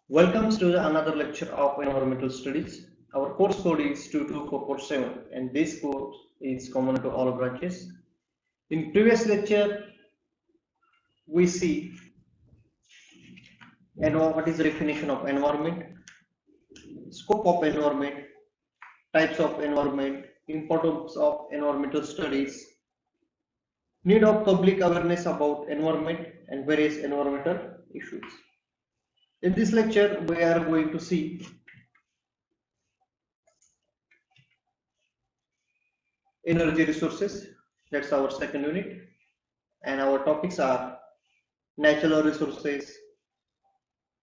Welcome to another lecture of environmental studies. Our course code is 22447 and this course is common to all branches. In previous lecture, we see what is the definition of environment, scope of environment, types of environment, importance of environmental studies, need of public awareness about environment and various environmental issues. In this lecture, we are going to see energy resources. That's our second unit. And our topics are natural resources.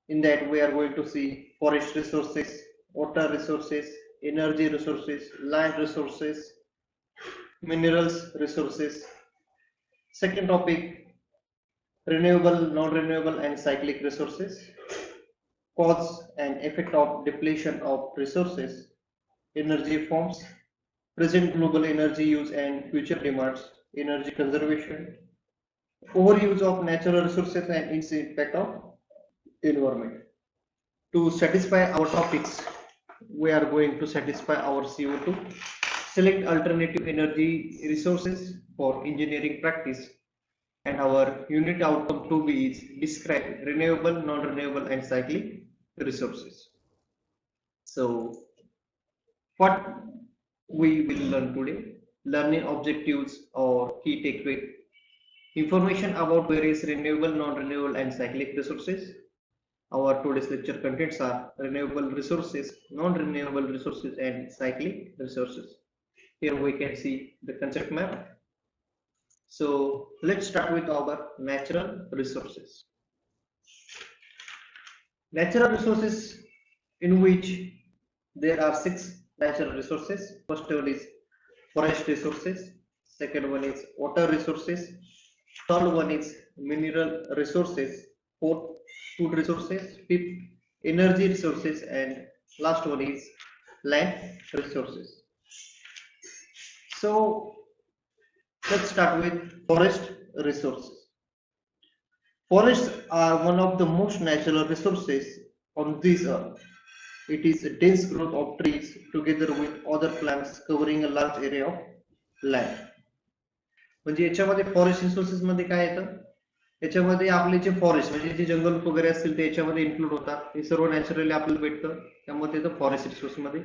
In that, we are going to see forest resources, water resources, energy resources, land resources, minerals resources. Second topic, renewable, non-renewable and cyclic resources, cause and effect of depletion of resources, energy forms, present global energy use and future demands, energy conservation, overuse of natural resources and its impact on environment. To satisfy our topics, we are going to satisfy our CO2, select alternative energy resources for engineering practice, and our unit outcome 2B is describe renewable, non-renewable and cyclic resources. So what we will learn today, learning objectives or key takeaway, information about various renewable, non-renewable and cyclic resources. Our today's lecture contents are renewable resources, non-renewable resources and cyclic resources. Here we can see the concept map. So let's start with our natural resources. Natural resources, in which there are 6 natural resources. First one is forest resources, second one is water resources, third one is mineral resources, fourth food resources, fifth energy resources, and last one is land resources. So let's start with forest resources. Forests are one of the most natural resources on this earth. It is a dense growth of trees together with other plants covering a large area of land. म्हणजे याच्यामध्ये forest resources मध्ये काय येतं, याच्यामध्ये आपले जे forest म्हणजे जे जंगल वगैरे असतील ते याच्यामध्ये इन्क्लूड होतात. हे सर्व नॅचरली आपल्याला भेटतं, त्यामुळे येतं फॉरेस्ट रिसोर्स मध्ये.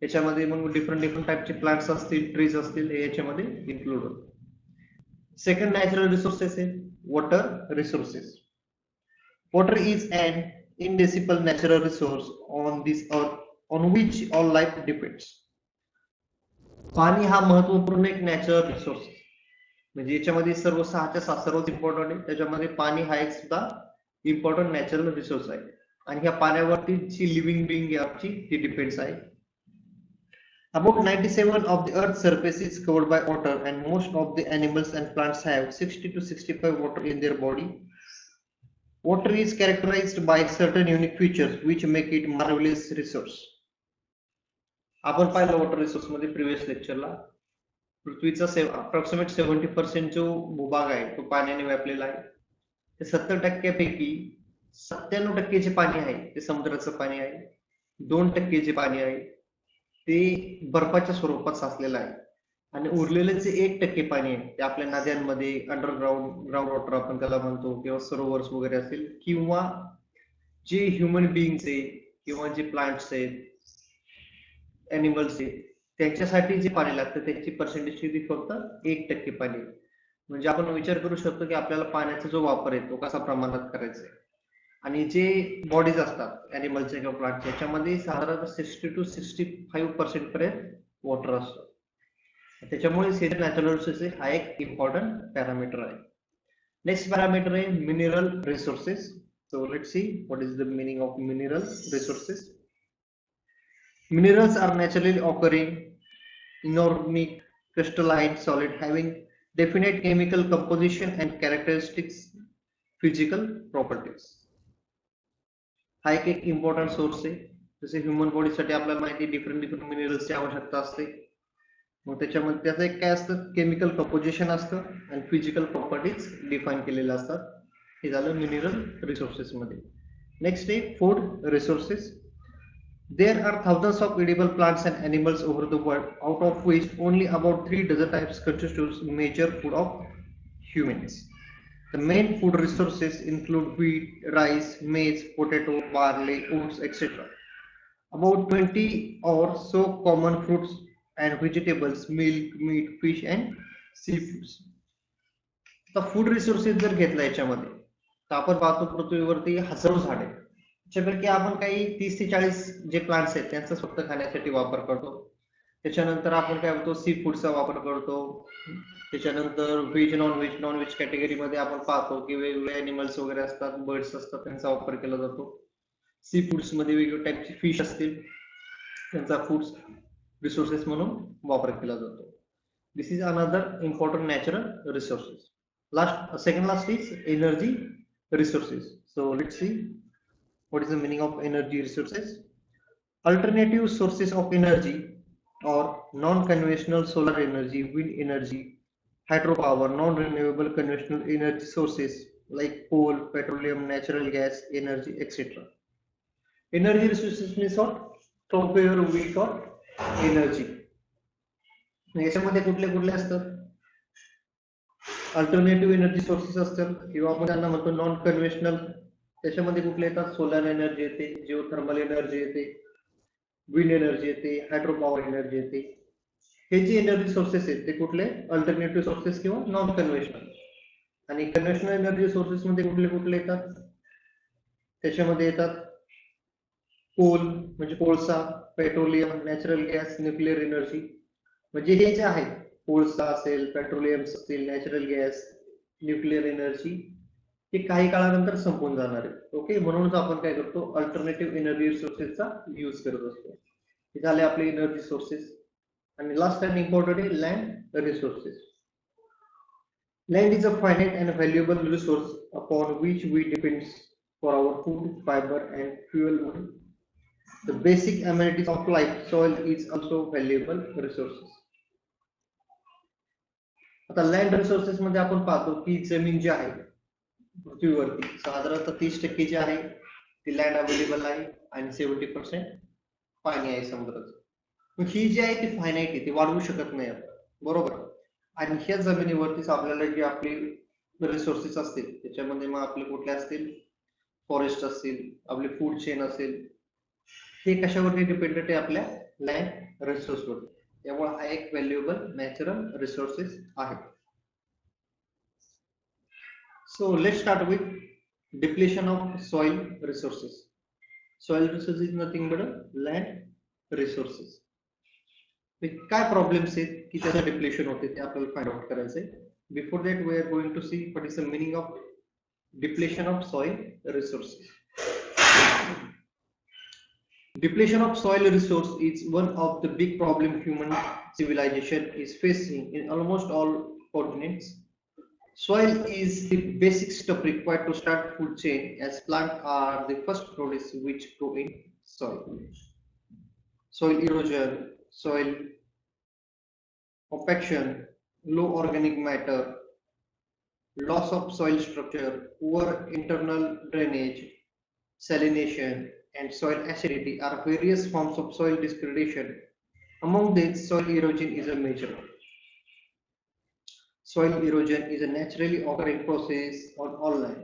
याच्यामध्ये मग डिफरंट टाइपचे प्लांट्स असतील, ट्रीज असतील, हे याच्यामध्ये इन्क्लूड होतं. सेकंड नॅचरल रिसोर्सेस आहे water resources. Water is an indivisible natural resource on this earth on which all life depends. पाणी हा महत्वपूर्ण एक नॅचरल रिसोर्स आहे. म्हणजे याच्यामध्ये सर्व 6च्या 6 सर्वच इम्पॉर्टंट आहे. त्याच्यामध्ये पाणी हा एक सुद्धा इम्पॉर्टंट नॅचरल रिसोर्स आहे आणि ह्या पाण्यावरती जी लिव्हिंग बिंग आहे ती डिपेंड्स आहे. About 97 of the earth's surface is covered by water and most of the animals and plants have 60 to 65 water in their body. Water is characterized by certain unique features which make it marvelous resource. आपण पाहिलं water resource मध्ये previous लेक्चरला, पृथ्वीचा approximate 70% जो भूभाग आहे तो पाण्याने व्यापलेला आहे. ते 70% पैकी 97% जे पाणी आहे ते समुद्राचं पाणी आहे. 2% जे पाणी आहे ते बर्फाच्या स्वरूपात साचलेलं आहे आणि उरलेलं जे 1% पाणी आहे ते आपल्या नद्यांमध्ये ग्राउंड वॉटर आपण त्याला म्हणतो, किंवा सरोवर्स वगैरे असतील, किंवा जे ह्युमन बिंग्स आहे किंवा जे प्लांट्स आहेत, एनिमल्स आहेत, त्यांच्यासाठी जे पाणी लागतं त्याची पर्सेंटेज किती, फक्त 1% पाणी. म्हणजे आपण विचार करू शकतो की आपल्याला पाण्याचा जो वापर आहे तो कसा प्रमाणात करायचा आहे. आणि जे बॉडीज असतात एनिमलचे किंवा प्लांटचे, याच्यामध्ये साधारण 60 to 65% पर्यंत वॉटर असतं. त्याच्यामुळे नॅचरल रिसोर्सेस हा एक इम्पॉर्टंट पॅरामीटर आहे. नेक्स्ट पॅरामीटर आहे mineral resources. So let's see what is the meaning of mineral resources. Minerals are naturally occurring inorganic crystalline solid having definite chemical composition and characteristics, physical properties. हा एक important source आहे. जसे human बॉडीसाठी आपल्याला माहिती different मिनरल्सची आवश्यकता असते. मग त्याच्यामध्ये त्याचं एक काय असतं, केमिकल कंपोजिशन असतं आणि फिजिकल प्रॉपर्टीज डिफाईन केलेल्या असतात. हे झालं मिनरल रिसोर्सेस मध्ये. Next is food resources. There are thousands of edible plants and animals over the world, out of which only about 3 dozen types constitute major food of humans. The main food resources include wheat, rice, maize, potato, barley, oats, etc. About 20 or so common fruits and vegetables, milk, meat, fish, and seafoods. आता food resources जर घेतला याच्यामध्ये तर आपण पाहतो पृथ्वीवरती हजारो झाडे त्याच्यापैकी आपण काही 30 ते 40 जे प्लांट्स आहेत त्यांचा फक्त खाण्यासाठी वापर करतो. त्याच्यानंतर आपण काय करतो सी फूडचा वापर करतो. त्याच्यानंतर व्हेज नॉन व्हेज कॅटेगरीमध्ये आपण पाहतो की वेगवेगळे अॅनिमल्स वगैरे असतात, बर्ड्स असतात, त्यांचा वापर केला जातो. सी फूड्स मध्ये वेगवेगळ्या टाईपचे फिश असतील त्यांचा फूड्स रिसोर्सेस म्हणून वापर केला जातो. This is another important natural resources. Second last is energy resources. So let's see what is the meaning of energy resources. Alternative sources of energy or non-conventional solar energy, wind energy, hydropower, non-renewable conventional energy sources like coal, petroleum, natural gas, energy, etc. Energy resources means what? From where we got energy. याच्यामध्ये कुठले कुठले असतात? Alternative energy sources असतात किंवा आपण त्यांना म्हणतो non conventional. त्याच्यामध्ये कुठले येतात? सोलर एनर्जी येते, जिओथर्मल एनर्जी येते, विंड एनर्जी येते, हायड्रोपॉवर एनर्जी येते. हे जे एनर्जी सोर्सेस आहेत ते कुठले? अल्टरनेटिव्ह सोर्सेस किंवा नॉन कन्व्हेन्शनल. आणि कन्व्हेन्शनल एनर्जी सोर्सेस मध्ये कुठले कुठले येतात? त्याच्यामध्ये येतात कोल म्हणजे कोळसा, petroleum, natural gas, nuclear energy. म्हणजे हे जे आहे कोळसा असेल, पेट्रोलियम असतील, नॅचरल गॅस, न्यूक्लिअर एनर्जी, हे काही काळानंतर संपून जाणार आहे. ओके, म्हणूनच आपण काय करतो? अल्टरनेटिव्ह एनर्जी सोर्सेसचा यूज करत असतो. हे झाले आपले एनर्जी सोर्सेस. आणि लास्ट अँड इम्पॉर्टंट आहे land resources. Land is a finite and valuable resource upon which we depend for our food, fiber, and fuel. The basic amenities of life, soil is also valuable resources. आता land resources मध्ये आपण पाहतो की जमीन जी आहे पृथ्वीवरती साधारणतः 30% जी आहे ती लँड अवेलेबल आहे आणि 70% पाणी आहे समुद्राचं. ही जी आहे ती फायनाईट आहे, ती वाढवू शकत नाही आपण, बरोबर. आणि ह्या जमिनीवरतीच आपल्याला जी आपली रिसोर्सेस असतील त्याच्यामध्ये मग आपले कुठले असतील? फॉरेस्ट असतील, आपले फूड चेन असेल, हे कशावरती डिपेंडेंट आहे? आपल्या लँड रिसोर्सवर. त्यामुळे हा एक व्हॅल्युएबल नॅचरल रिसोर्सेस आहे. So let's start with depletion of soil resources. Soil resources is nothing but land resources. काय प्रॉब्लेम्स आहेत की त्याचं डिप्लेशन होते ते आपल्याला फाइंड आउट करायचंय. Before that we are going to see what is the meaning of depletion of soil resources. Depletion of soil resource is one of the big problem human civilization is facing in almost all continents. Soil is the basic step required to start food chain, as plants are the first produce which grow in soil. Soil erosion, soil compaction, low organic matter, loss of soil structure, poor internal drainage, salination, and soil acidity are various forms of soil degradation. Among these, soil erosion is a major. Soil erosion is a naturally occurring process on all land.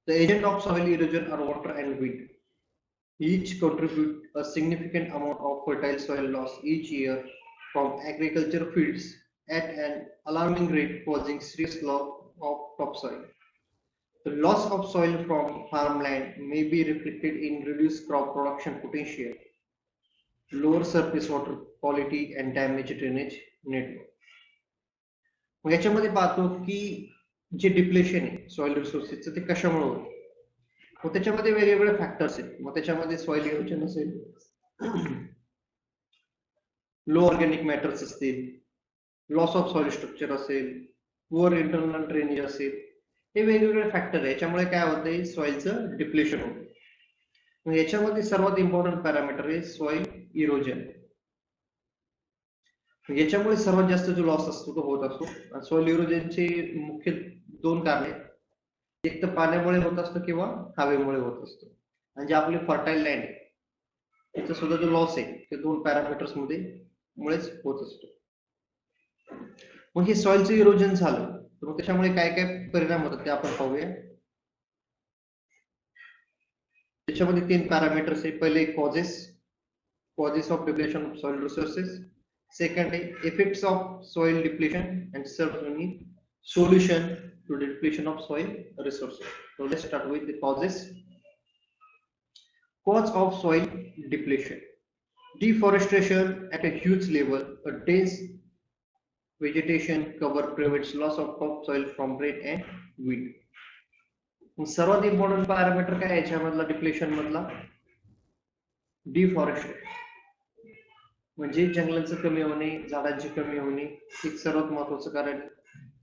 The agent of soil erosion are water and wind. Each contribute a significant amount of fertile soil loss each year from agriculture fields at an alarming rate, causing serious loss of topsoil. The loss of soil from farmland may be reflected in reduced crop production potential, lower surface water quality, and damaged drainage network. याच्यामध्ये पाहतो की जे depletion आहे soil रिसोर्सेसचं ते कशामुळे होतं. मग त्याच्यामध्ये वेगवेगळे factors आहेत. मग त्याच्यामध्ये सॉइल इरोजन असेल, लो ऑर्गॅनिक मॅटर्स असतील, लॉस ऑफ सॉइल स्ट्रक्चर असेल, पुअर इंटरनल ड्रेनेज असेल, हे वेगवेगळे फॅक्टर आहे. याच्यामुळे काय होतंय? सॉइलचं डिप्लेशन होतं. मग याच्यामध्ये सर्वात इम्पॉर्टंट पॅरामीटर आहे सॉइल इरोजन. याच्यामुळे सर्वात जास्त जो लॉस असतो तो होत असतो. सॉइल इरोजनचे मुख्य 2 कारणे, एक तर पाण्यामुळे होत असतं किंवा हवेमुळे होत असतं. म्हणजे आपली फर्टाईल लँड त्याचा सुद्धा जो लॉस आहे ते दोन पॅरामीटर्स मध्ये मुळेच होत असतो. मग हे सॉइलचं इरोजन झालं तर मग त्याच्यामुळे काय काय परिणाम होतात ते आपण पाहूया. त्याच्यामध्ये 3 पॅरामीटर्स आहे. पहिले causes of depletion of soil resources, second effects of soil depletion, and thirdly solution to depletion of soil resources. So let's start with the causes. Cause of soil depletion: deforestation at a huge level. A dense vegetation cover prevents loss of topsoil from rain and wind. सर्वात important parameter काय याच्यामधला depletion मधला? Deforestation, म्हणजे जंगलांचं कमी होणे, झाडांची कमी होणे एक सर्वात महत्वाचं कारण.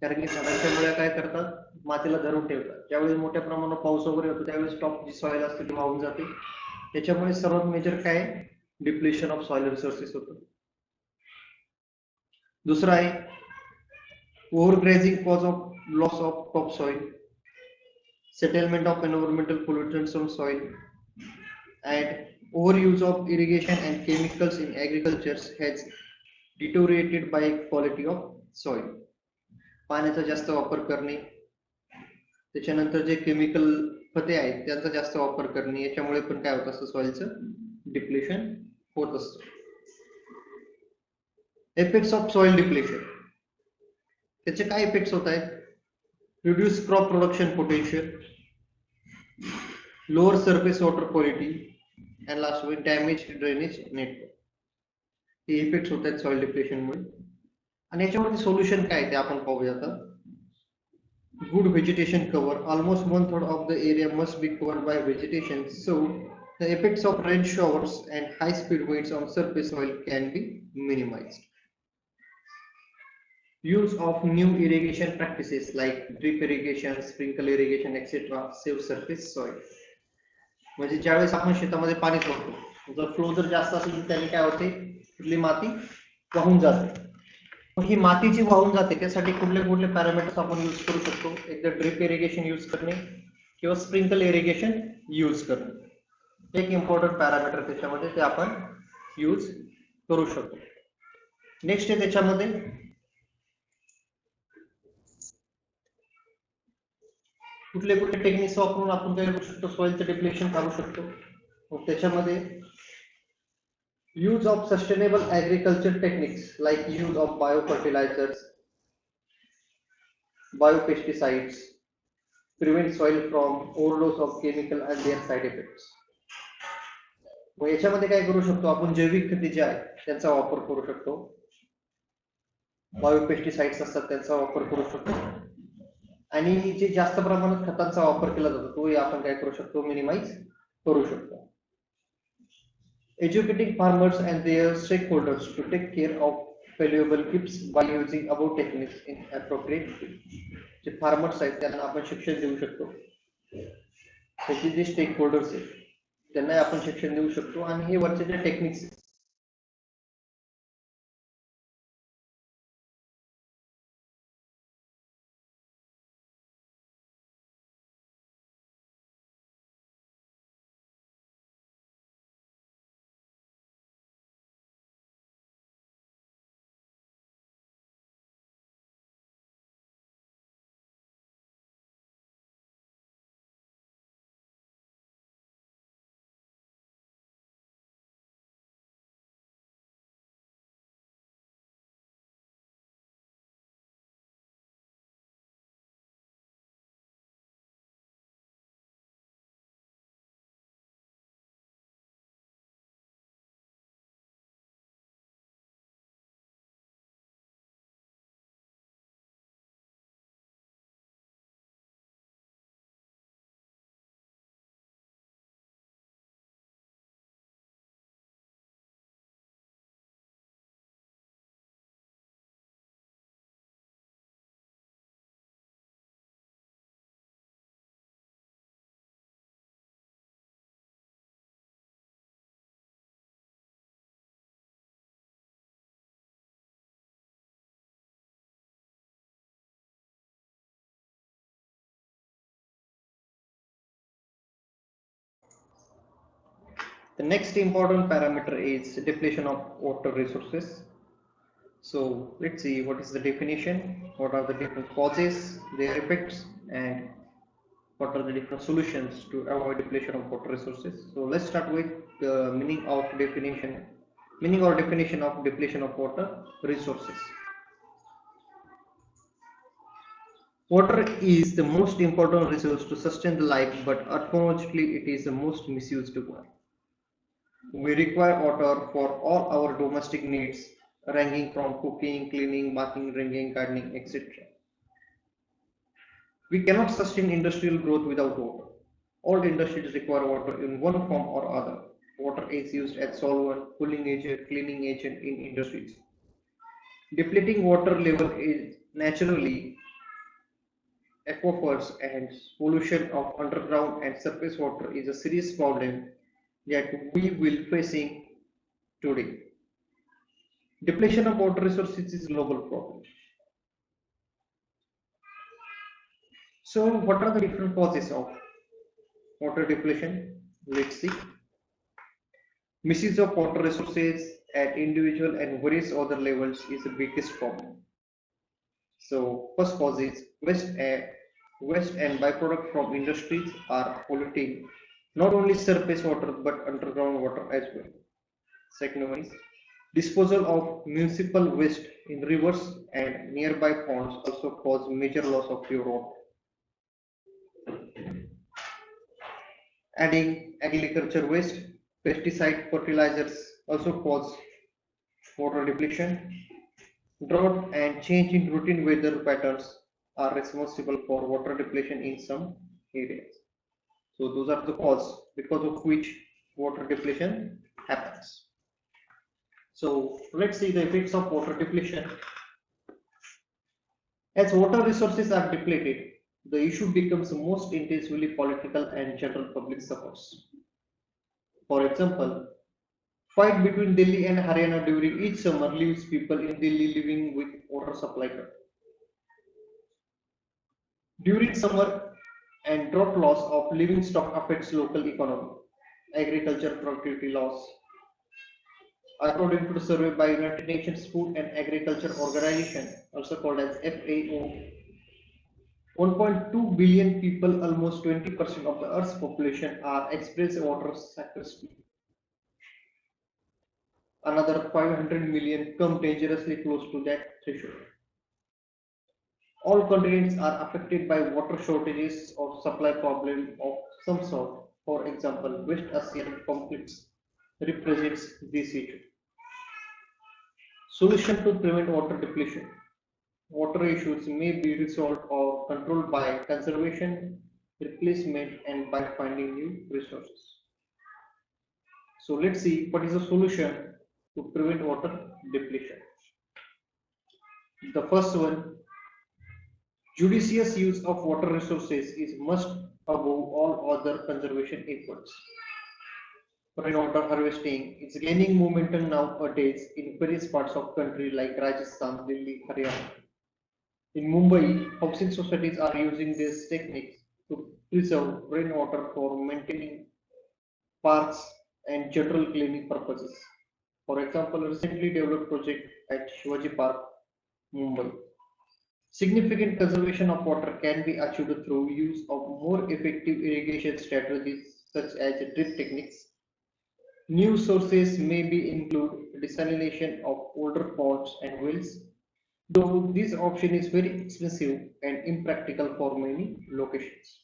कारण की झाडांच्या मुळे काय करतात, मातीला धरून ठेवतात. ज्यावेळी मोठ्या प्रमाणात पाऊस वगैरे होतो त्यावेळेस टॉप जी सॉइल असते ती वाहून जाते. त्याच्यामुळे सर्वात मेजर काय, डिप्लेशन ऑफ सॉइल रिसोर्सेस होतं. दुसरा आहे overgrazing, cause of loss of top soil, settlement of environmental pollutants on soil, and overuse of irrigation and chemicals in agriculture has deteriorated by quality of soil. पाण्याचा जास्त वापर करणे, त्याच्यानंतर जे chemical खते आहेत त्यांचा जास्त वापर करणे, याच्यामुळे पण काय होत असतं, सॉइलचं डिप्लेशन होत असतं. इफेक्ट्स ऑफ सॉइल डिप्लेशन, त्याचे काय इफेक्ट्स होत आहेत? Reduce crop production potential, lower surface water quality, and last one damaged drainage network. Hey effects होत आहेत सॉइल डिप्लेशन मुळे. आणि याच्यामध्ये सोल्युशन काय ते आपण पाहूया आता. Good vegetation cover, almost 1/3 of the area must be covered by vegetation, so the effects of rain showers and high speed winds on surface soil can be minimized. Use of new irrigation practices like drip irrigation, sprinkle irrigation, etc. save surface soil. म्हणजे ज्यावेळेस आपण शेतामध्ये पाणी सोडतो, जर flow जर जास्त असेल त्याने काय होते, कुठली माती वाहून जाते. मग ही माती जी वाहून जाते त्यासाठी कुठले कुठले पॅरामीटर्स आपण यूज करू शकतो? एकदा ड्रिप इरिगेशन यूज करणे किंवा स्प्रिंकल इरिगेशन यूज करणे, एक इम्पॉर्टंट पॅरामीटर त्याच्यामध्ये ते आपण यूज करू शकतो. नेक्स्ट आहे त्याच्यामध्ये कुठले कुठले टेक्निक्स वापरून आपण काय करू शकतो, सॉइलचं डिप्लेशन काढू शकतो. मग त्याच्यामध्ये use of sustainable agriculture techniques like use of biofertilizers, biopesticides, prevent soil from overdose of chemical and their side effects. मग याच्यामध्ये काय करू शकतो आपण, जैविक खते जे आहेत त्यांचा वापर करू शकतो, बायोपेस्टिसाइड्स असतात त्यांचा वापर करू शकतो, आणि जे जास्त प्रमाणात खतांचा वापर केला जातो तोही आपण काय करू शकतो, मिनिमाइज करू शकतो. Educating farmers and their stakeholders to take care of valuable gifts by using above techniques in appropriate way. J farmers आहेत त्यांना आपण शिक्षण देऊ शकतो, त्याचे जे स्टेक होल्डर्स आहेत त्यांना आपण शिक्षण देऊ शकतो, आणि हे वरचे जे techniques The next important parameter is depletion of water resources. So let's see what is the definition, what are the different causes, their effects, and what are the different solutions to avoid depletion of water resources. So let's start with the meaning or definition of depletion of water resources. Water is the most important resource to sustain the life, but unfortunately it is the most misused one. We require water for all our domestic needs, ranging from cooking, cleaning, bathing, drinking, gardening, etc. We cannot sustain industrial growth without water. All industries require water in one form or other. Water is used as solvent, cooling agent, cleaning agent in industries. Depleting water level is naturally aquifers and pollution of underground and surface water is a serious problem that we will facing today. Depletion of water resources is a global problem. So what are the different causes of water depletion? Let's see. Misuse of water resources at individual and various other levels is the biggest problem. So first cause is waste and byproduct from industries are polluting not only surface water but underground water as well. Second one is disposal of municipal waste in rivers and nearby ponds also cause major loss of pure water. Adding agriculture waste, pesticide fertilizers also cause water depletion. Drought and change in routine weather patterns are responsible for water depletion in some areas. So those are the causes because of which water depletion happens. So let's see the effects of water depletion. As water resources are depleted, the issue becomes most intensely political and general public suffers. For example, fight between Delhi and Haryana during each summer leaves people in Delhi living with water supply cut. During summer and drought loss of living stock affects local economy. Agriculture productivity loss. According to the survey by United Nations Food and Agriculture Organization, also called as FAO, 1.2 billion people, almost 20% of the Earth's population, are experiencing water scarcity. Another 500 million come dangerously close to that threshold. All continents are affected by water shortages or supply problem of some sort. For example, West Asian conflicts represents this issue. Solution to prevent water depletion. Water issues may be resolved or controlled by conservation, replacement, and by finding new resources. So let's see what is the solution to prevent water depletion. The first one, judicious use of water resources is must above all other conservation efforts. Rainwater harvesting is gaining momentum nowadays in various parts of country like Rajasthan, Delhi, Haryana. In Mumbai, housing societies are using these techniques to preserve rainwater for maintaining parks and general cleaning purposes. For example, a recently developed project at Shivaji Park, Mumbai. Significant conservation of water can be achieved through use of more effective irrigation strategies such as drip techniques. New sources may be include desalination of older ponds and wells, though this option is very expensive and impractical for many locations.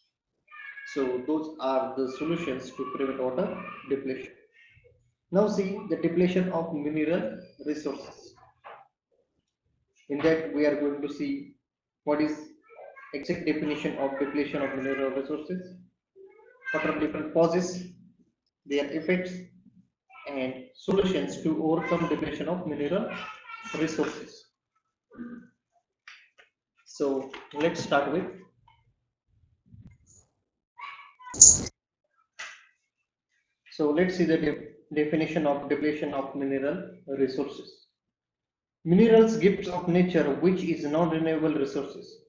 So those are the solutions to prevent water depletion. Now see the depletion of mineral resources. In that we are going to see what is exact definition of depletion of mineral resources, what are different causes, their effects, and solutions to overcome depletion of mineral resources. So let's start with let's see the definition of depletion of mineral resources. Minerals, gifts of nature, which is non-renewable resources.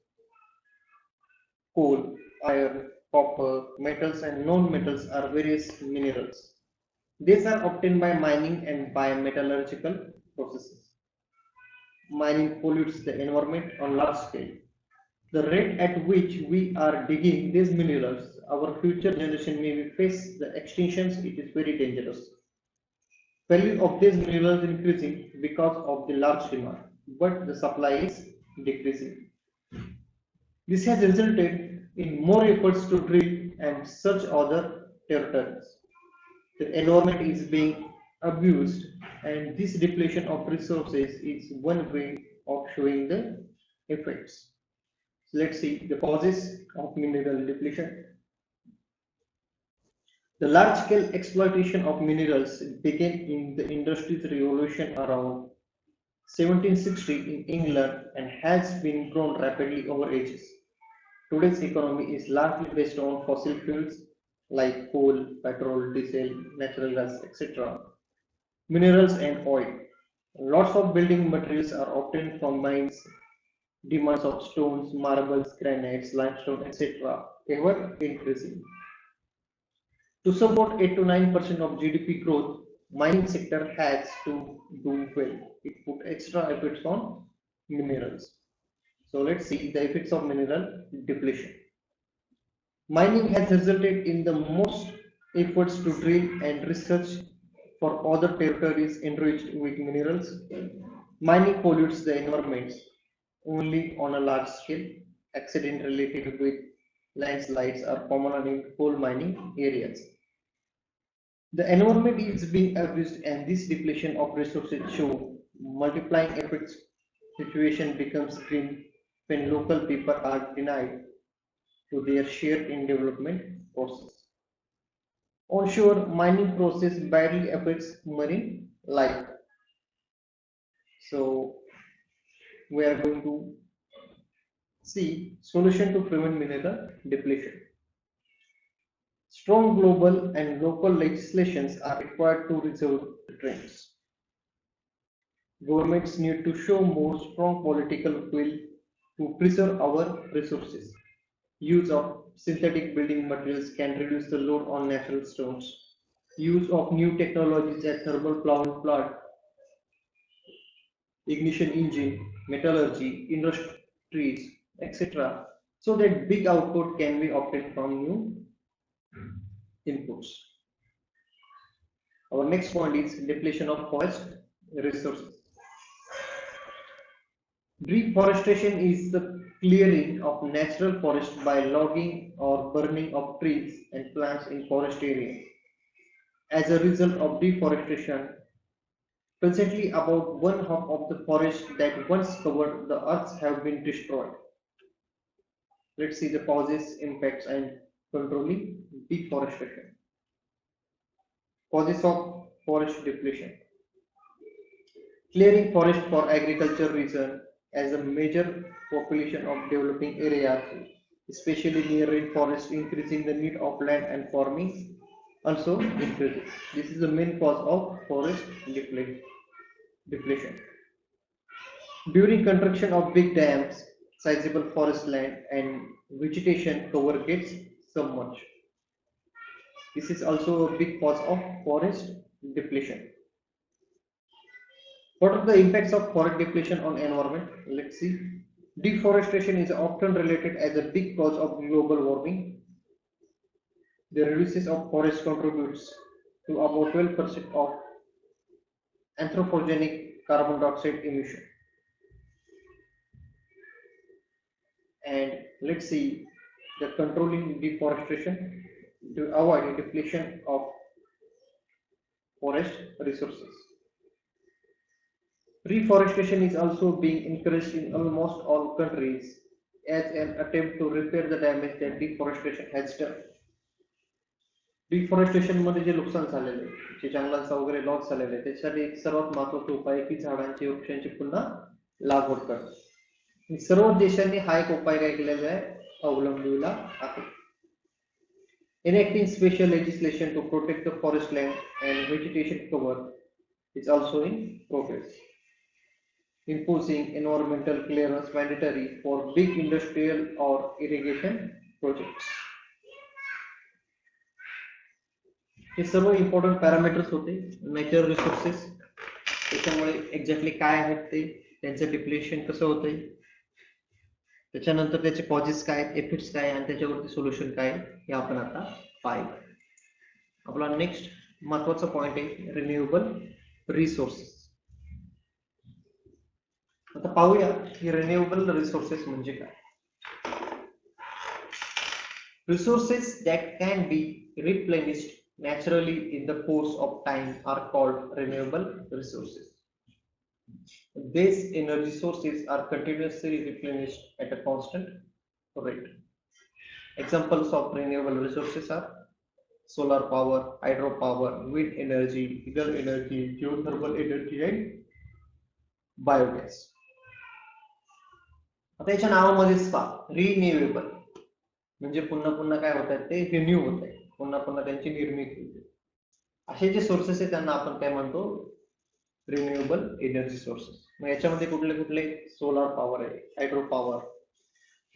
Coal, iron, copper, metals and non-metals are various minerals. These are obtained by mining and by metallurgical processes. Mining pollutes the environment on large scale. The rate at which we are digging these minerals, our future generation may face the extinctions. It is very dangerous. Value of these minerals increasing because of the large demand, but the supply is decreasing. This has resulted in more efforts to drill and search other territories. The environment is being abused, and this depletion of resources is one way of showing the effects. So let's see the causes of mineral depletion. The large-scale exploitation of minerals began in the Industrial Revolution around 1760 in England and has been grown rapidly over ages. Today's economy is largely based on fossil fuels like coal, petrol, diesel, natural gas, etc., minerals and oil. Lots of building materials are obtained from mines. Demands of stones, marbles, granites, limestone, etc. ever increasing. To support 8 to 9% of GDP growth, mining sector has to do well. It put extra efforts on minerals. So let's see the effects of mineral depletion. Mining has resulted in the most efforts to drill and research for other territories enriched with minerals. Mining pollutes the environment only on a large scale. Accidents related with landslides are common in coal mining areas. The environment is being abused and this depletion of resources show multiplying effects. Situation becomes grim when local people are denied to their share in development process. Onshore mining process badly affects marine life. So we are going to see solution to prevent mineral depletion. Strong global and local legislations are required to resolve the trends. Governments need to show more strong political will to preserve our resources. Use of synthetic building materials can reduce the load on natural stones. Use of new technologies like thermal power plant, ignition engine, metallurgy, industries, etc. so that big output can be obtained from new inputs. Our next point is depletion of forest resources. Deforestation is the clearing of natural forest by logging or burning of trees and plants in forest areas. As a result of deforestation, presently about one half of the forest that once covered the earth have been destroyed. Let's see the causes, impacts, and controlling deforestation. Causes of forest depletion. Clearing forest for agriculture reason as a major population of developing areas, especially near rainforest, increasing the need of land and farming also increases. This is the main cause of forest depletion. During construction of big dams, sizable forest land and vegetation cover gets submerged. This is also a big cause of forest depletion. What are the impacts of forest depletion on environment? Let's see. Deforestation is often related as a big cause of global warming. The reduces of forest contributes to about 12% of anthropogenic carbon dioxide emission. And let's see the controlling deforestation to avoid depletion of forest resources. Reforestation is also being encouraged in almost all countries as an attempt to repair the damage that deforestation has done. Deforestation मध्ये जे नुकसान झालेले आहे, जे जंगलांचा वगैरे loss झालेला आहे, त्यासाठी एक सर्वात महत्त्वाचा उपाय आहे की झाडांची वृक्षांची पुन्हा लागवड करणे. सर्व देशांनी हा एक उपाय काय केलेला आहे, अवलंबिला आहे. Enacting special legislation to protect the forest land and vegetation cover is also in progress. Imposing environmental clearance mandatory for big industrial or irrigation projects. हे सर्व इम्पॉर्टंट पॅरामीटर्स होते नॅचरल रिसोर्सेस. त्याच्यामुळे एक्झॅक्टली काय आहेत ते, त्यांचं डिप्लेशन कसं होतंय, त्याच्यानंतर त्याचे कॉजेस काय, इफेक्ट्स काय आणि त्याच्यावरती सोल्युशन काय हे आपण आता पाहिलं. आपला नेक्स्ट महत्वाचा पॉइंट आहे रिन्युएबल रिसोर्सेस. आता पाहूया की रिन्युएबल रिसोर्सेस म्हणजे काय. Resources that can be replenished naturally in the course of time are called renewable resources. These energy sources are continuously replenished at a constant rate. Examples of renewable resources are solar power, hydropower, wind energy, tidal energy, geothermal energy, and biogas. आता याच्या नावामध्येच पहा renewable म्हणजे पुन्हा पुन्हा काय होत आहे ते रिन्यू होत आहे, पुन्हा पुन्हा त्यांची निर्मिती होते. असे जे सोर्सेस आहेत त्यांना आपण काय म्हणतो रिन्युएबल एनर्जी सोर्सेस. मग याच्यामध्ये कुठले कुठले सोलार पॉवर आहे, hydro power,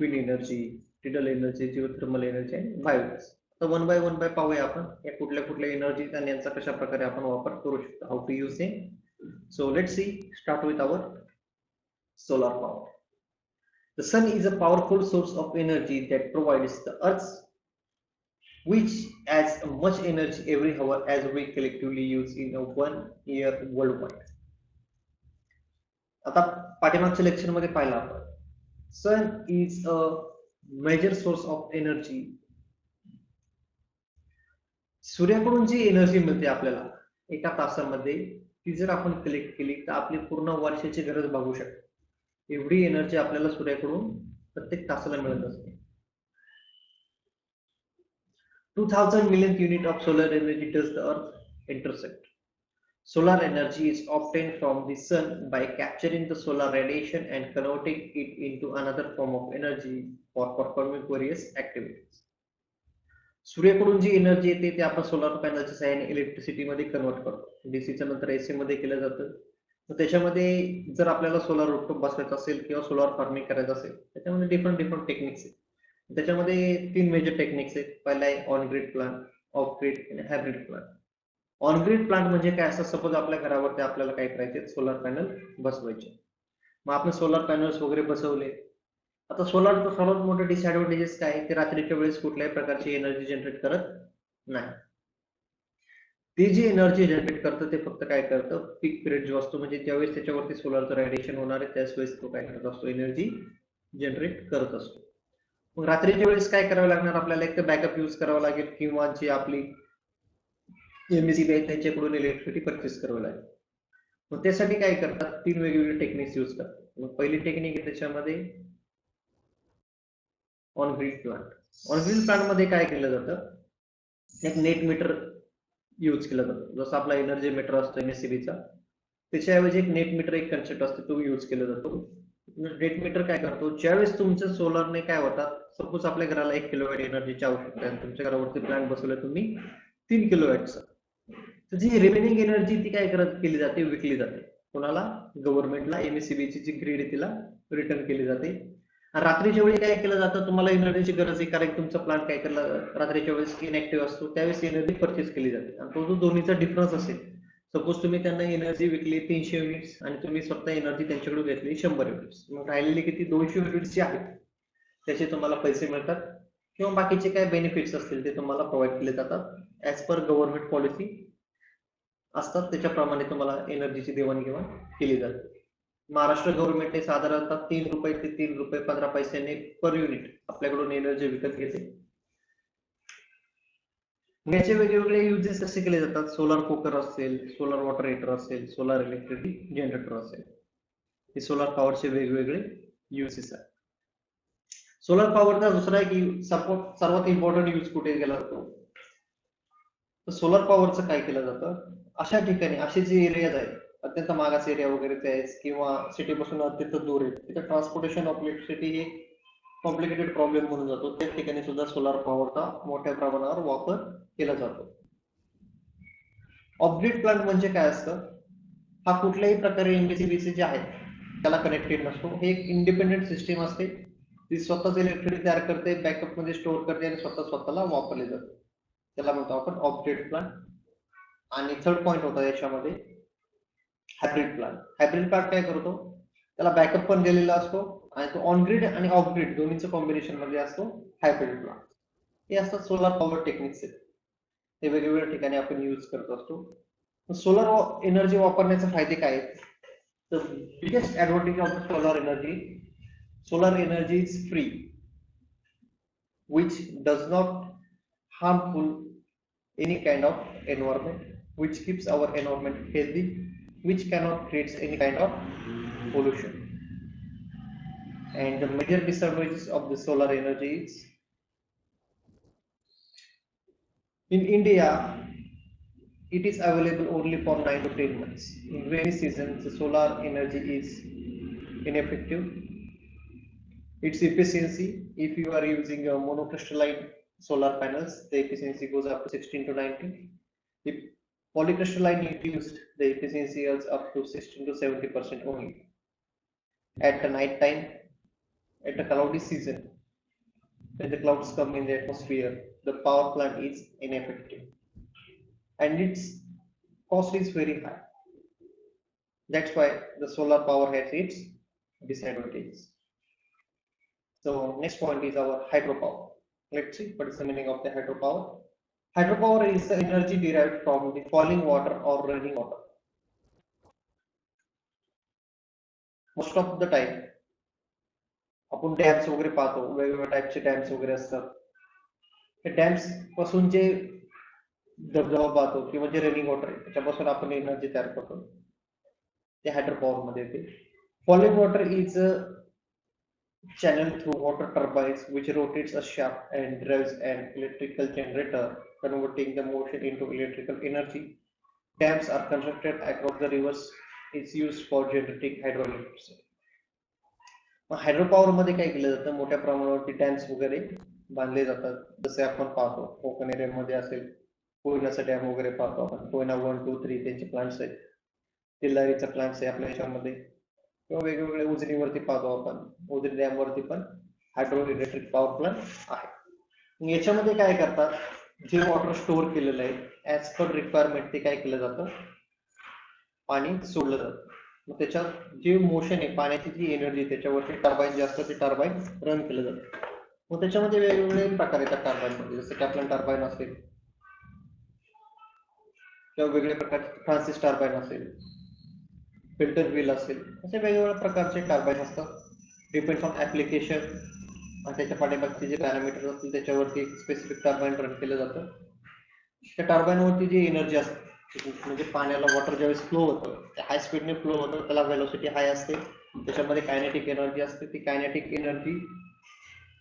wind energy, tidal energy, geothermal energy आणि बायोगॅस. तर वन बाय पाहूया आपण या कुठल्या कुठल्या एनर्जी आणि यांचा कशा प्रकारे आपण वापर करू शकतो, how to use it. So let's see, start with our solar power. The sun is a powerful source of energy that provides the earth which has much energy every hour as we collectively use in a 1 year worldwide. आता पाठीमागच्या lecture मध्ये पाहिलं आपण sun is a major source of energy. सूर्याकडून जी energy मिळते आपल्याला एका तासामध्ये ती जर आपण कलेक्ट केली तर आपली पूर्ण वर्षाची गरज भागू शकते. एवढी एनर्जी आपल्याला सूर्याकडून प्रत्येक तासाला मिळत असते. 2000 million unit of solar energy does the earth intersect. Solar energy is obtained from the sun by capturing the solar radiation and converting it into another form of energy for performing various activities. सूर्याकडून जी energy येते ते आपण solar पॅनलच्या सहाय्याने electricity मध्ये convert करतो. डीसीच्या नंतर AC मध्ये केलं जातं. त्याच्यामध्ये जर आपल्याला सोलार रूफटॉप बसवायचं असेल किंवा सोलार फार्मिंग करायचं असेल त्याच्यामध्ये डिफरंट टेक्निक्स आहेत. त्याच्यामध्ये 3 मेजर टेक्निक्स आहेत. पहिला आहे on grid plant, off grid आणि hybrid plant. On grid plant म्हणजे काय असं, सपोज आपल्या घरावरती आपल्याला काय करायचे सोलार पॅनल बसवायचे. मग आपण सोलार पॅनल्स वगैरे बसवले. आता सोलारचं सर्वात मोठं डिसएडव्हान्टेजेस काय, ते रात्रीच्या वेळेस कुठल्याही प्रकारची एनर्जी जनरेट करत नाही. ते जी एनर्जी जनरेट करतं ते फक्त काय करतं, पीक पिरियड जो असतो म्हणजे ज्यावेळेस त्याच्यावरती सोलारचं रेडिएशन होणार आहे त्याच वेळेस तो काय करत असतो, एनर्जी जनरेट करत असतो. मग रात्रीच्या वेळेस काय करावं लागणार आपल्याला, एक तर बॅकअप यूज करावं लागेल किंवा जी आपली एमएससीबी आहे त्यांच्याकडून इलेक्ट्रिसिटी परचेस करावं लागेल. मग त्यासाठी काय करतात, 3 वेगवेगळे टेक्निक्स यूज करतात. मग पहिली टेक्निक आहे त्याच्यामध्ये on grid plant. On grid plant मध्ये काय केलं जातं, एक नेट मीटर यूज केला जातो. जसं आपला एनर्जी मीटर असतो एमएससीबीचा, त्याच्याऐवजी एक नेट मीटर एक कन्सेप्ट असतो तो यूज केला जातो. नेट मीटर काय करतो, ज्यावेळेस तुमच्या सोलरने काय होतात, सपोज आपल्या घराला 1 किलोवॅट एनर्जीची आवश्यकता आहे, तुमच्या घरावरती प्लांट बसवलं तुम्ही 3 किलोवॅटचं, तर जी रिमेनिंग एनर्जी ती काय केली जाते, विकली जाते कोणाला, गव्हर्नमेंटला. एमएससीबीची जी ग्रीड आहे तिला रिटर्न केली जाते. रात्रीच्या वेळी काय केलं जातं, तुम्हाला एनर्जीची गरज आहे कारण तुमचा प्लांट काय केलं रात्रीच्या वेळेस इनॅक्टिव्ह असतो, त्यावेळेस एनर्जी परचेस केली जाते. आणि तो जो दोन्हीचा डिफरन्स असेल, सपोज तुम्ही त्यांना एनर्जी विकली 300 युनिट्स आणि तुम्ही स्वतः एनर्जी त्यांच्याकडून घेतली 100 युनिट्स, मग राहिलेली किती 200 युनिट्स जे आहेत त्याचे तुम्हाला पैसे मिळतात किंवा बाकीचे काय बेनिफिट्स असतील ते तुम्हाला प्रोव्हाइड केले जातात ऍज पर गव्हर्नमेंट पॉलिसी असतात, त्याच्याप्रमाणे तुम्हाला एनर्जीची देवाणघेवाण केली जाते. महाराष्ट्र गव्हर्नमेंटने साधारणतः 3 रुपये ते 3 रुपये 15 पैशाने पर युनिट आपल्याकडून एनर्जी विकत घेते. याचे वेगवेगळे युजेस कसे केले जातात, सोलर कुकर असेल, सोलर वॉटर हीटर असेल, सोलर इलेक्ट्रिसिटी जनरेटर असेल, हे सोलर पॉवरचे वेगवेगळे युजेस आहेत. सोलर पॉवरचा दुसरा की सर्वात इम्पॉर्टंट यूज कुठे केला जातो, तर सोलर पॉवरचं काय केलं जातं, अशा ठिकाणी असे जे एरियाज आहेत अत्यंत मागास एरिया वगैरे आहेत किंवा सिटी पासून अत्यंत दूर आहे, तिथे ट्रान्सपोर्टेशन ऑफ इलेक्ट्रिसिटी हे कॉम्प्लिकेटेड प्रॉब्लेम म्हणून जातो. त्या ठिकाणी सुद्धा सोलर पॉवरचा मोठ्या प्रमाणावर वापर केला जातो. ऑफ ग्रिड प्लांट म्हणजे काय असतं, हा कुठल्याही प्रकारे एमएससीबीसी जे आहे त्याला कनेक्टेड नसतो. हे एक इंडिपेंडेंट सिस्टीम असते, ती स्वतःच इलेक्ट्रिसिटी तयार करते, बॅकअप मध्ये स्टोअर करते आणि स्वतःला वापरले जाते. त्याला म्हणतो आपण ऑफ ग्रिड प्लांट आणि थर्ड पॉइंट होता याच्यामध्ये हायब्रिड प्लांट. हायब्रिड प्लांट काय करतो, त्याला बॅकअप पण दिलेला असतो आणि तो ऑन ग्रिड आणि ऑफ ग्रिड दोन्हीचं कॉम्बिनेशन मध्ये असतो हायब्रिड प्लांट. हे असतात सोलार पॉवर टेक्निक्स आहेत, ते वेगवेगळ्या ठिकाणी आपण यूज करत असतो. सोलर एनर्जी वापरण्याचे फायदे काय आहेत? The biggest advantage of the solar energy is free, which does not harmful any kind of environment, which keeps our environment healthy, which cannot create any kind of pollution. And the major disadvantages of the solar energy is, in India, it is available only for 9 to 10 months. In rainy season, the solar energy is ineffective. Its efficiency, if you are using a monocrystalline solar panels, the efficiency goes up to 16 to 19. If polycrystalline is used, the efficiency is up to 16 to 70% only. At the night time, at the cloudy season, when the clouds come in the atmosphere, the power plant is ineffective and its cost is very high. That's why the solar power has its disadvantages. So next point is our hydropower. Let's see what is the meaning of the hydropower. Hydropower is the energy derived from the falling water or running water. Most of the time आपण dams वगैरे पाहतो, वेगवेगळ्या टाईपचे dams वगैरे असतात. ते dams पासून जे धबधबा पाहतो किंवा जे रनिंग वॉटर आहे त्याच्यापासून आपण एनर्जी तयार करतो, ते हायड्रोपॉवर मध्ये येते. Falling water is channeled through water turbines which rotates a shaft and drives an electrical generator, converting the motion into electrical energy. Dams are constructed across the rivers. It's used for generating hydroelectricity. Hydropower मध्ये काय केलं जातं, मोठ्या प्रमाणावरती dams वगैरे बांधले जातात. जसे आपण पाहतो कोकण एरियामध्ये असेल, कोयनाचा डॅम वगैरे पाहतो आपण, कोयना 1, 2, 3 त्यांचे प्लांट्स आहेत, तिल्लारीचा प्लांट्स आहे आपल्या याच्यामध्ये, किंवा वेगवेगळे उजनीवरती पाहतो आपण, उजनी डॅम वरती पण हायड्रो इलेक्ट्रिक पॉवर प्लांट आहे. याच्यामध्ये काय करतात, जे वॉटर स्टोअर केलेलं आहे ऍज पर रिक्वायरमेंट ते काय केलं जातं, पाणी सोडलं जातं. मग त्याच्यात जे मोशन आहे, पाण्याची जी एनर्जी त्याच्यावरती टर्बाईन जे असतं ते टर्बाईन रन केलं जातं. मग त्याच्यामध्ये वेगवेगळे प्रकार येतात टर्बाईन मध्ये, जसं कॅप्लन टर्बाईन असेल किंवा वेगवेगळ्या प्रकारचे फ्रान्सिस टर्बाईन असेल, फिल्टर व्हील असेल, असे वेगवेगळ्या प्रकारचे टर्बाईन असतात. डिपेंड्स ऑन ऍप्लिकेशन आणि त्याच्या पाठीमागचे जे पॅरामीटर असतील त्याच्यावरती स्पेसिफिक टर्बाईन रन केलं जातं. त्या टर्बाईन वरती जी एनर्जी असते, म्हणजे पाण्याला वॉटर ज्यावेळेस फ्लो होतं, हाय स्पीडने फ्लो होतं, त्याला वेलोसिटी हाय असते, त्याच्यामध्ये कायनेटिक एनर्जी असते. ती कायनेटिक एनर्जी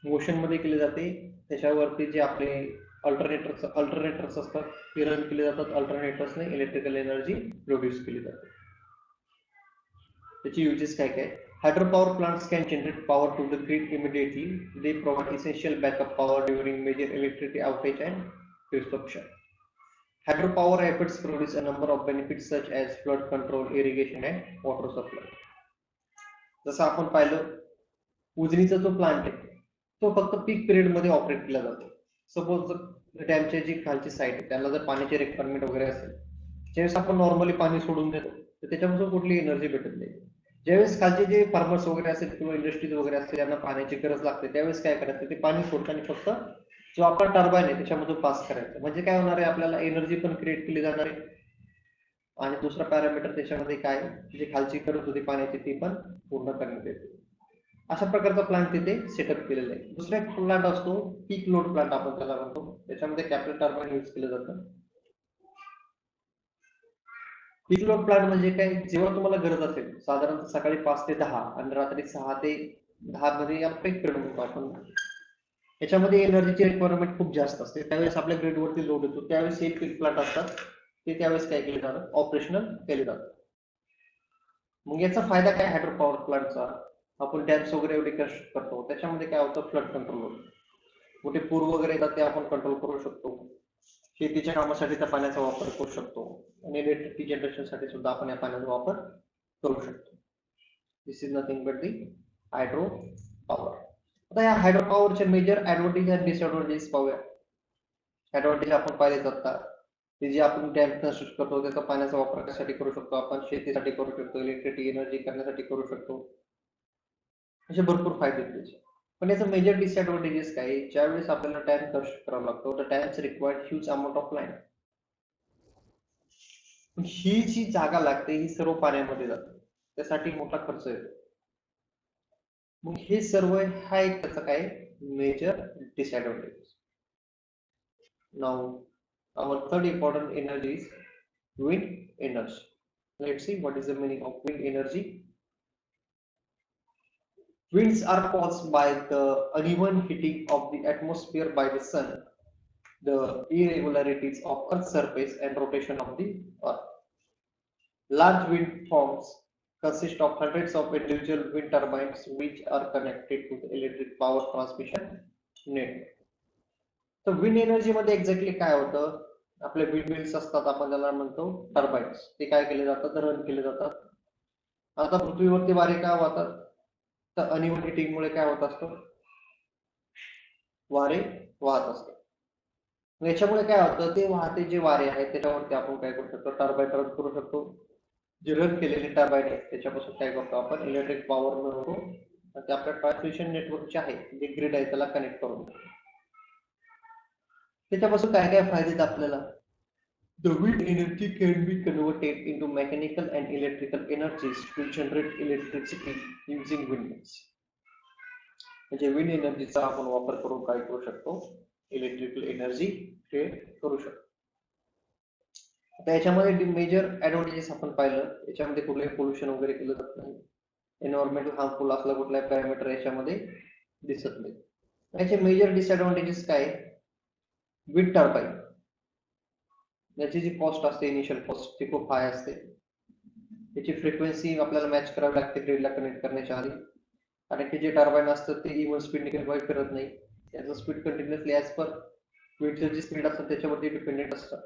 मोशन मध्ये केली जाते. त्याच्यावरती जे आपले अल्टरनेटर्स असतात ते रन केले जातात. अल्टरनेटर्सने इलेक्ट्रिकल एनर्जी प्रोड्यूस केली जाते. त्याची युजेस काय काय, hydropower plants can generate power to the grid immediately. They provide essential backup power during major electricity outage and disruption. Hydropower efforts produce a number of benefits such as flood control, irrigation and water supply. जसं आपण पाहिलं, उजनीचा जो plant आहे तो फक्त peak period मध्ये operate केला जातो. सपोज डॅमच्या जी खालची साईड आहे त्याला जर पाण्याची रिक्वायरमेंट वगैरे असेल, ज्यावेळेस आपण नॉर्मली पाणी सोडून देतो तर त्याच्यापासून कुठली एनर्जी भेटत नाही. ज्यावेळेस खालचे जे फार्मर्स वगैरे असेल किंवा इंडस्ट्रीज वगैरे असतील यांना पाण्याची गरज लागते, त्यावेळेस काय करायचं, ते पाणी सोडताना फक्त जो आपला टर्बाईन आहे त्याच्यामधून पास करायचं. म्हणजे काय होणार आहे, आपल्याला एनर्जी पण क्रिएट केली जाणार आहे आणि दुसरा पॅरामीटर त्याच्यामध्ये काय, जी खालची गरज होती पाण्याची ती पण पूर्ण करण्यात येते. अशा प्रकारचा प्लांट तिथे सेटअप केलेला आहे. दुसरा एक प्लांट असतो पीक लोड प्लांट आपण त्याला म्हणतो, त्याच्यामध्ये कॅपिटल टर्बाईन यूज केलं जातं. पीक लोड प्लांट म्हणजे काय, जेव्हा तुम्हाला गरज असेल, साधारणतः सकाळी 5 ते 10 आणि रात्री 6 ते 10 मध्ये या पीक पिरियड म्हणतो आपण, याच्यामध्ये एनर्जीची रिक्वायरमेंट खूप जास्त असते. त्यावेळेस आपल्या ग्रीडवरती लोड येतो, त्यावेळेस हे पीक प्लांट असतात ते त्यावेळेस काय केले जातात, ऑपरेशनल केले जातात. मग याचा फायदा काय हायड्रोपॉवर प्लांटचा, आपण डॅम्स वगैरे एवढे कष्ट करतो, त्याच्यामध्ये काय होतं, फ्लड कंट्रोल होतं. कुठे पूर वगैरे येतात ते आपण कंट्रोल करू शकतो. शेतीच्या कामासाठी त्या पाण्याचा वापर करू शकतो आणि इलेक्ट्रिसिटी जनरेशन साठी सुद्धा आपण या पाण्याचा वापर करू शकतो. This is nothing but the hydro power. आता या हायड्रो पॉवरचे मेजर ऍडव्हान्टेज आणि डिसएडव्हान्टेज पाहूया. ऍडव्हान्टेज आपण पाहिले जातात, ते जे आपण डॅम कन्स्ट्रक्ट करतो त्याचा पाण्याचा वापर कशासाठी करू शकतो आपण, शेतीसाठी करू शकतो, इलेक्ट्रिसिटी एनर्जी करण्यासाठी करू शकतो, असे भरपूर फायदे आहेत त्याचे. पण याचं मेजर डिसएडव्हान्टेजेस काय आहे? ज्यावेळेस आपल्याला डॅम कन्स्ट्रक्ट करावा लागतो तर dams required huge amount of land. ही जी जागा लागते ही सर्व पाण्यामध्ये जाते, त्यासाठी मोठा खर्च येतो. मग हे सर्व हा एक त्याचा काय major disadvantage. Now our third important energy is wind energy. Let's see what is the meaning of wind energy. Winds are caused by the uneven heating of the atmosphere by the sun, the irregularities of Earth's surface and rotation of the Earth. Large wind farms consist of hundreds of individual wind turbines which are connected to the electric power transmission network. तर wind energy मध्ये exactly काय होतं, आपले wind mills असतात आपण त्याला म्हणतो turbines, ते काय केले जातात, रन केले जातात. आता पृथ्वीवरती वारे का वाहतात, तर अनइव्हन हिटिंग मुळे काय होत असतं, वारे वाहत असतात. याच्यामुळे काय होतं, ते वाहते जे वारे आहेत त्याच्यावरती आपण काय करू शकतो, टर्बाईन रन करू शकतो. जे रन केलेले टर्बाईन आहेत त्याच्यापासून काय करतो आपण, इलेक्ट्रिक पॉवर मिळवतो आणि ते आपल्या ट्रान्समिशन नेटवर्क जे आहे, जे ग्रिड आहे त्याला कनेक्ट करून देतो. त्याच्यापासून काय काय फायदे आहेत आपल्याला. The wind energy can be converted into mechanical and electrical energies to generate electricity using windmills. म्हणजे विंड एनर्जीचा आपण वापर करून काय करू शकतो, इलेक्ट्रिकल एनर्जी क्रिएट करू शकतो. आता याच्यामध्ये मेजर ऍडव्हान्टेजेस आपण पाहिलं, याच्यामध्ये कुठलंही पोल्युशन वगैरे केलं जात नाही, एन्व्हायरमेंटल हार्मफुल असला कुठलाही पॅरामीटर याच्यामध्ये दिसत नाही. याचे मेजर डिसएडव्हान्टेजेस काय, विंड टर्बाईन याची जी कॉस्ट असते, इनिशियल कॉस्ट ती खूप हाय असते. त्याची फ्रिक्वेन्सी आपल्याला मॅच करावी लागते ग्रिडला कनेक्ट करण्याच्या आधी, कारण की जे टर्बाईन असतं ते इव्हन स्पीडने फिरत नाही, त्याचं स्पीड कंटिन्युअसली ऍज पर विंडचं जे स्पीड असतं त्याच्यावरती डिपेंडेंट असतं.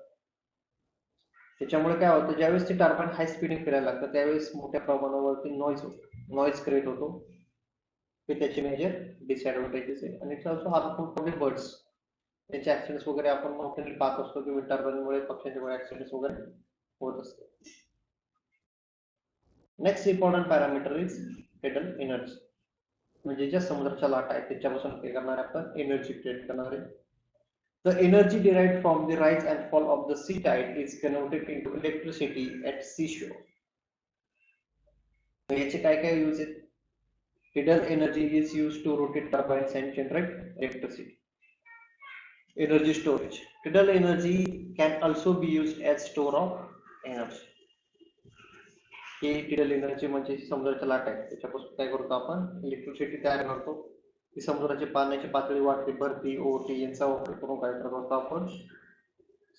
त्याच्यामुळे काय होतं, ज्यावेळेस ते टर्बाईन हाय स्पीडने फिरायला लागतं त्यावेळेस मोठ्या प्रमाणावरती नॉइज क्रिएट होतो. हे त्याचे मेजर डिसएडव्हान्टेजेस आहे. आणि it's also harmful for the birds. त्याचे ऍक्सिडेंट्स वगैरे आपण मोठ्याने पाहत असतो की विंड टर्बाईनमुळे पक्ष्यांचे ऍक्सिडेंट्स वगैरे होत असते. Next important parameter is hidden energy, म्हणजे ज्या समुद्राच्या लाटा आहेत त्याच्यापासून काय करणार आपण, एनर्जी क्रिएट करणार आहे. The energy derived from the rise and fall of the sea tide is converted into electricity at seashore. याचे काय काय यूज आहेत. Hidden energy is used to rotate turbines and generate electricity. Energy storage. Tidal energy can also be used as store of energy. He tidal energy म्हणजे समुद्राच्या लाटा आहेत त्याच्यापासून काय करतो आपण, इलेक्ट्रिसिटी तयार करतो. ती समुद्राची पाण्याची पातळी वाढते, भरती ओटी यांचा वापर करून काय करत असतो आपण,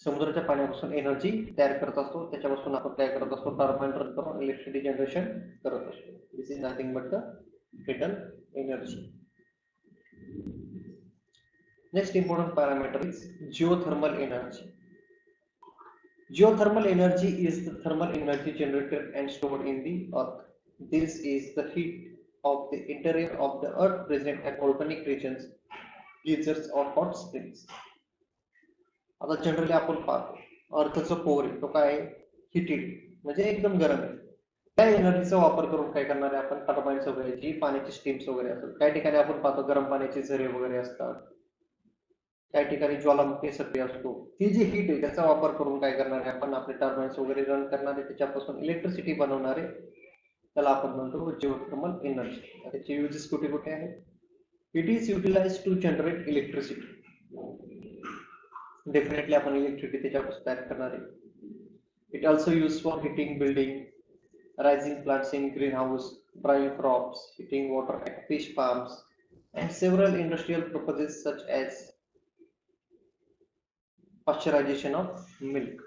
समुद्राच्या पाण्यापासून एनर्जी तयार करत असतो. त्याच्यापासून आपण काय करत असतो, टर्बाईन रन करून इलेक्ट्रिसिटी जनरेशन करत असतो. This is nothing but the hidden energy. Next important parameter is geothermal energy. Geothermal energy is the thermal energy generated and stored in the earth. This is the heat of the interior of the earth present at volcanic regions, geysers or hot springs. आता generally आपण पाहतो अर्थचं core आहे तो काय, heated म्हणजे एकदम गरम आहे. त्या एनर्जीचा वापर करून काय करणार आहे आपण, टर्बाईन्स वगैरे जी पाण्याची स्टीम्स वगैरे असतात, काही ठिकाणी आपण पाहतो गरम पाण्याचे झरे वगैरे असतात, काही ठिकाणी ज्वालामुखी सक्रिय असतो. ती जी हीट आहे त्याचा वापर करून काय करणार आहे आपण, आपले टर्बाईन्स वगैरे रन करणारे त्याच्यापासून इलेक्ट्रिसिटी बनवणारे त्याला आपण म्हणतो जिओथर्मल एनर्जी. त्याचे युजेस कुठे कुठे आहेत. It is utilise to generate electricity. Definitely आपण इलेक्ट्रिसिटी त्याच्यापासून तयार करणार आहे. It also use for heating building, raising plants in greenhouse, drying crops, heating water at fish farms, and several industrial purposes such as pasteurization of milk.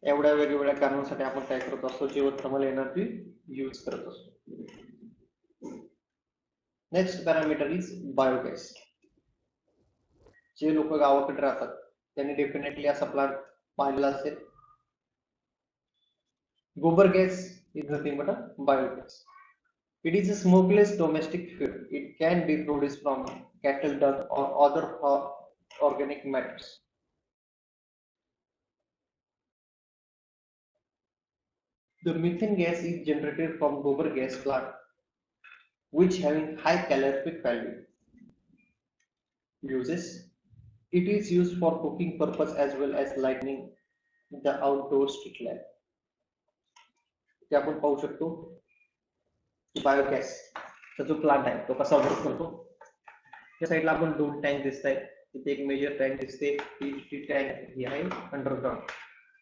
एवढ्या वेगवेगळ्या कारणांसाठी आपण काय करत असतो, जिओथर्मल एनर्जी यूज करत असतो. Next parameter is biogas. जे लोक गावाकडे राहतात त्यांनी डेफिनेटली असा प्लांट पाहिलेला असेल. गोबर gas is nothing but a biogas. It is a smokeless domestic fuel. It can be produced from cattle dung or other organic matters. The methane gas is generated from gobar gas plant, which having high calorific value. Uses: it is used for cooking purpose as well as lighting the outdoor street lamp. इथे आपण पाहू शकतो की biogas चा जो plant आहे तो कसा वर्क करतो. या साईडला आपण 2 टँक दिसत आहेत. इथे एक मेजर टँक दिसते, ती टँक ही आहे अंडरग्राउंड.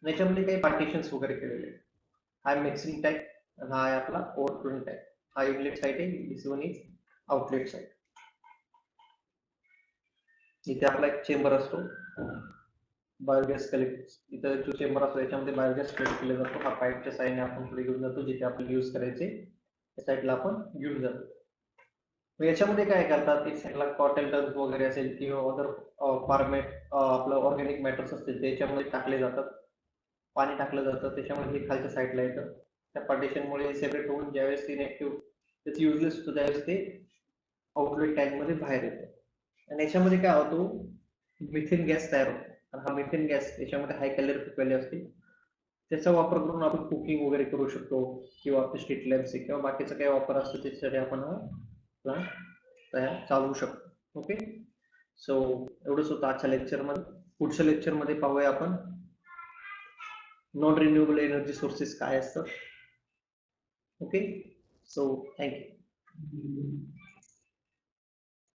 याच्यामध्ये काही पार्टिशन्स वगैरे केलेले आहेत. हा मिक्सिंग टँक आणि हा आहे आपला ओव्हरफ्लोइंग टँक. हा इनलेट साइड आहे, this one is outlet side. इथे आपला एक चेंबर असतो बायोगॅस कलेक्ट. इथं जो चेंबर असतो याच्यामध्ये बायोगॅस कलेक्ट केला जातो. हा पाईपच्या साईडने आपण पुढे घेऊन जातो, जिथे आपल्याला यूज करायचे त्या साईडला आपण घेऊन जातो. याच्यामध्ये काय करतात, एक साईडला कॉटन टर्न्स वगैरे असेल किंवा अदर फॉर्मॅट आपलं ऑर्गॅनिक मॅटर्स असतील त्याच्यामध्ये टाकले जातात, पाणी टाकलं जातं, त्याच्यामध्ये हे खालच्या साईडला येतं. त्या पार्टिशनमुळे सेपरेट होऊन ज्यावेळेस ते इनॅक्टिव्ह त्याची युजलेस होतो त्यावेळेस ते आउटलेट टँक मध्ये बाहेर येतं. आणि याच्यामध्ये काय होतो, मिथेन गॅस तयार होतो. हा मिथेन गॅस याच्यामध्ये हाय कॅलरीफिक व्हॅल्यू असते. त्याचा वापर करून आपण कुकिंग वगैरे करू शकतो किंवा आपले स्ट्रीट लॅम्पचे किंवा बाकीचा काही वापर असतो त्याच्यासाठी आपण प्लांट तयार चालवू शकतो. ओके, सो एवढंच होतं आजच्या लेक्चरमध्ये. पुढच्या लेक्चरमध्ये पाहूया आपण नॉन रिन्युएबल एनर्जी सोर्सेस काय असतात. Okay, so thank you.